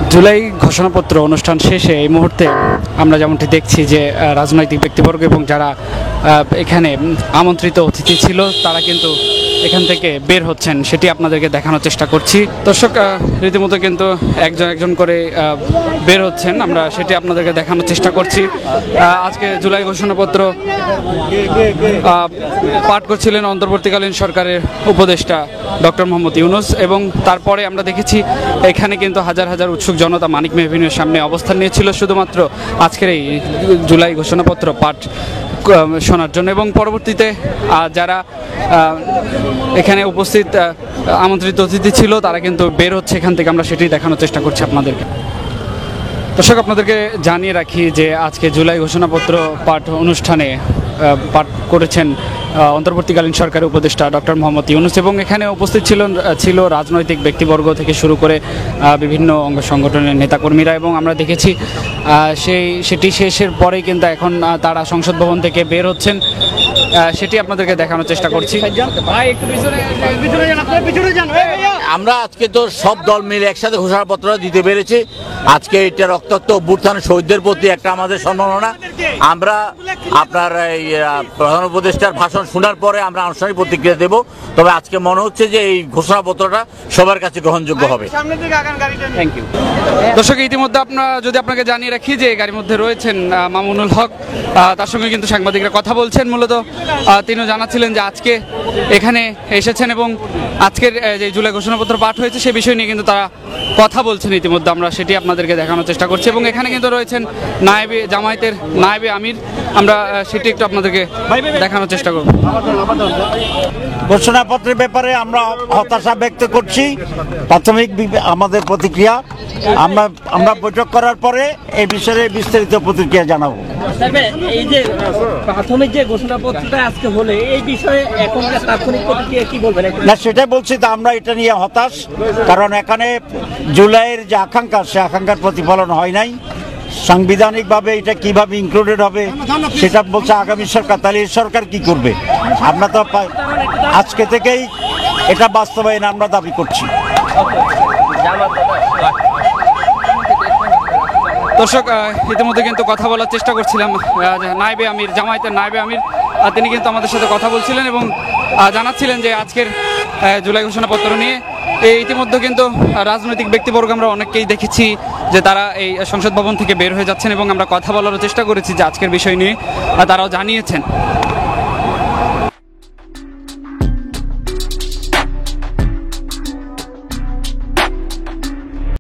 জুলাই ঘোষণাপত্র অনুষ্ঠান শেষে এই মুহূর্তে আমরা যেমনটি দেখছি যে রাজনৈতিক ব্যক্তিবর্গ এবং যারা এখানে আমন্ত্রিত অতিথি ছিল তারা কিন্তু এখান থেকে বের হচ্ছেন, সেটি আপনাদেরকে দেখানোর চেষ্টা করছি। দর্শক রীতিমতো কিন্তু একজন একজন করে বের হচ্ছেন, আমরা সেটি আপনাদেরকে দেখানোর চেষ্টা করছি। আজকে জুলাই ঘোষণাপত্র পাঠ করছিলেন অন্তর্বর্তীকালীন সরকারের উপদেষ্টা ডক্টর মোহাম্মদ ইউনূস, এবং তারপরে আমরা দেখেছি এখানে কিন্তু হাজার হাজার উৎসুক জনতা মানিক মেহবিনের সামনে অবস্থান নিয়েছিল শুধুমাত্র আজকের এই জুলাই ঘোষণাপত্র পাঠ শোনার জন্য। এবং পরবর্তীতে যারা এখানে উপস্থিত আমন্ত্রিত অতিথি ছিল তারা কিন্তু বের হচ্ছে এখান থেকে, আমরা সেটি দেখানোর চেষ্টা করছি আপনাদেরকে। দর্শক আপনাদেরকে জানিয়ে রাখি যে আজকে জুলাই ঘোষণাপত্র পাঠ অনুষ্ঠানে পাঠ করেছেন অন্তর্বর্তীকালীন সরকারের উপদেষ্টা ডক্টর মোহাম্মদ ইউনূস, এবং এখানে উপস্থিত ছিল রাজনৈতিক ব্যক্তিবর্গ থেকে শুরু করে বিভিন্ন অঙ্গ সংগঠনের নেতাকর্মীরা, এবং আমরা দেখেছি সেটি শেষের পরেই কিন্তু এখন তারা সংসদ ভবন থেকে বের হচ্ছেন, সেটি আপনাদেরকে দেখানোর চেষ্টা করছি। আমরা আজকে তো সব দল মিলে একসাথে ঘোষণাপত্র দিতে পেরেছি। আজকে এটা রক্তাক্ত অভ্যুত্থান শহীদদের প্রতি একটা আমাদের সম্মাননা। আমরা আপনার এই প্রধান উপদেষ্টার ভাষণ শোনার পরে আমরা আনুষ্ঠানিক প্রতিক্রিয়া দেব, তবে আজকে মনে হচ্ছে যে এই ঘোষণাপত্রটা সবার কাছে গ্রহণযোগ্য হবে। Thank you. দর্শক ইতিমধ্যে আপনাকে জানিয়ে রাখি যে গাড়ির মধ্যে রয়েছেন মামুনুল হক, তার সঙ্গে কিন্তু সাংবাদিকরা কথা বলছেন। মূলত তিনিও জানাচ্ছিলেন যে আজকে এখানে এসেছেন এবং আজকের যে জুলাই ঘোষণাপত্র পাঠ হয়েছে সে বিষয় নিয়ে কিন্তু তারা কথা বলছেন ইতিমধ্যে, আমরা সেটি আপনাদেরকে দেখানোর চেষ্টা করছি। এবং এখানে কিন্তু রয়েছেন জামায়াতের নায়েবে আমির, আমরা সেটি একটু আপনাদেরকে দেখানোর চেষ্টা করব। ঘোষণাপত্রের ব্যাপারে আমরা হতাশা ব্যক্ত করছি। প্রাথমিক আমাদের প্রতিক্রিয়া, আমরা বৈঠক করার পরে এই বিষয়ে বিস্তারিত প্রতিক্রিয়া জানাবো। এই যে প্রাথমিক যে ঘোষণাপত্রটা আজকে হলে এই বিষয়ে এখনকার তাৎক্ষণিক প্রতিক্রিয়া কি বলবেন? না, সেটাই বলছি তো, আমরা এটা নিয়ে হতাশ, কারণ এখানে জুলাইয়ের যে আকাঙ্ক্ষা সে আকাঙ্ক্ষার প্রতিফলন হয় নাই। সাংবিধানিকভাবে এটা কিভাবে ইনক্লুডেড হবে সেটা বলছে আগামী সরকার, তাহলে এই সরকার কি করবে? আমরা তো আজকে থেকেই এটা বাস্তবায়ন আমরা দাবি করছি। দর্শক ইতিমধ্যে কিন্তু কথা বলার চেষ্টা করছিলাম নায়েবে আমির, জামায়াতের নায়েবে আমির, তিনি কিন্তু আমাদের সাথে কথা বলছিলেন এবং জানাচ্ছিলেন যে আজকের জুলাই ঘোষণাপত্র নিয়ে ইতিমধ্যে কিন্তু রাজনৈতিক ব্যক্তিবর্গ আমরা অনেককেই দেখেছি যে তারা এই সংসদ ভবন থেকে বের হয়ে যাচ্ছেন, এবং আমরা কথা বলার চেষ্টা করেছি যে আজকের বিষয় নিয়ে তারাও জানিয়েছেন।